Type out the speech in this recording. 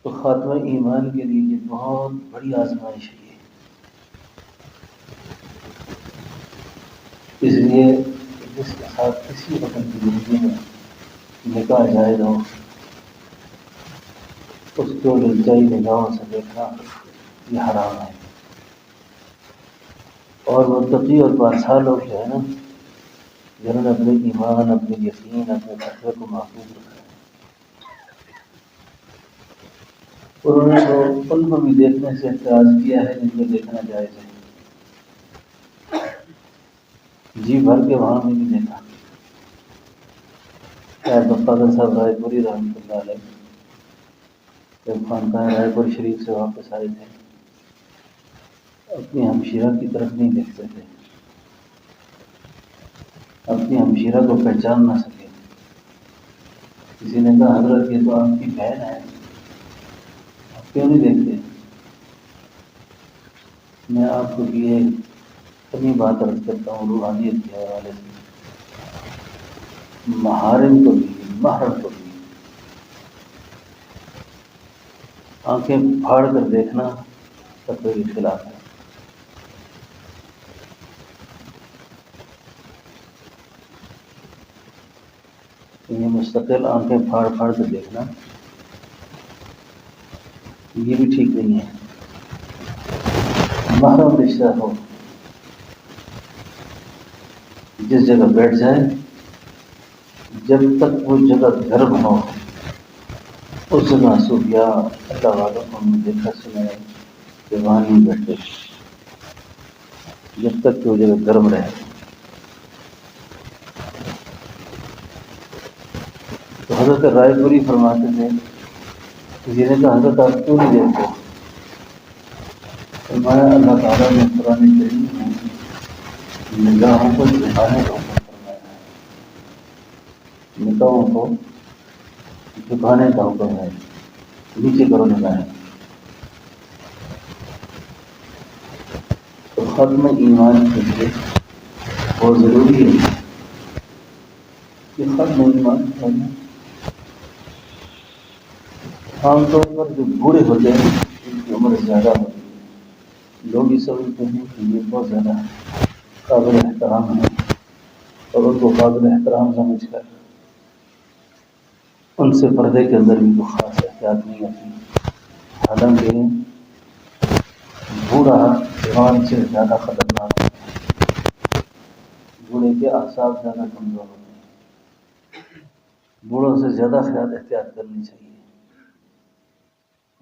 تو خاتمہ ایمان کے لیے یہ بہت بڑی آزمائش ہے۔ اس لیے جس کے ساتھ کسی وقت کی زندگی میں نکاح جائز ہو، اس کو للچائی نگاہوں سے دیکھنا یہ حرام ہے۔ اور متقی اور پارسا لوگ جو ہے نا، جنہوں نے اپنے ایمان، اپنے یقین، اپنے تقوی کو محفوظ رکھا ہے، انہوں نے تو ان کو بھی دیکھنے سے اعتراض کیا ہے جن کو دیکھنا جائز ہے، جی بھر کے وہاں بھی نہیں دیکھا۔ عبدالقادر صاحب رائے پوری رحمۃ اللہ علیہ جب خانقاہ رائے پور شریف سے واپس آئے تھے، اپنی ہمشیرہ کی طرف نہیں دیکھتے تھے، اپنی ہمشیرہ کو پہچان نہ سکے۔ کسی نے کہا حضرت یہ تو آپ کی بہن ہے، آپ کیوں نہیں دیکھتے؟ میں آپ کو یہ اپنی بات عرض کرتا ہوں روحانیت کے حوالے سے، محارم کو بھی، محرم کو بھی آنکھیں پھاڑ کر دیکھنا تقوی کے خلاف ہے۔ یہ مستقل آنکھیں پھاڑ پھاڑ کر دیکھنا یہ بھی ٹھیک نہیں ہے۔ محرم رشتہ ہو، جس جگہ بیٹھ جائے، جب تک وہ جگہ گرم ہو، اس جگہ صوفیاء اللہ والوں کو ہم نے دیکھا سنا ہے کہ وہاں نہیں بیٹھتے جب تک کہ وہ جگہ گرم رہے۔ تو حضرت رائے پوری فرماتے تھے، کسی نے کہا حضرت آپ کیوں نہیں دیکھتے؟ فرمایا اللہ تعالیٰ نے قرآن کریم میں نگاہوں کو جھکانے کا حکم فرمایا ہے، نگاہوں کو جھکانے کا حکم ہے، نیچے کرو نگاہیں۔ تو ختم ایمان کے لیے بہت ضروری ہے کہ ختم ایمان کرنا۔ عام طور پر جو بوڑھے ہوتے ہیں ان کی عمر زیادہ ہوتی ہے، لوگ یہ سمجھتے ہیں کہ یہ بہت زیادہ قابل احترام ہے، اور ان کو قابل احترام سمجھ کر ان سے پردے کے اندر بھی کوئی خاص احتیاط نہیں ہوتی۔ حالانکہ بوڑھا جوان سے زیادہ خطرناک ہے، بوڑھے کے اعصاب زیادہ کمزور ہوتے ہیں، بوڑھوں سے زیادہ احتیاط کرنی چاہیے۔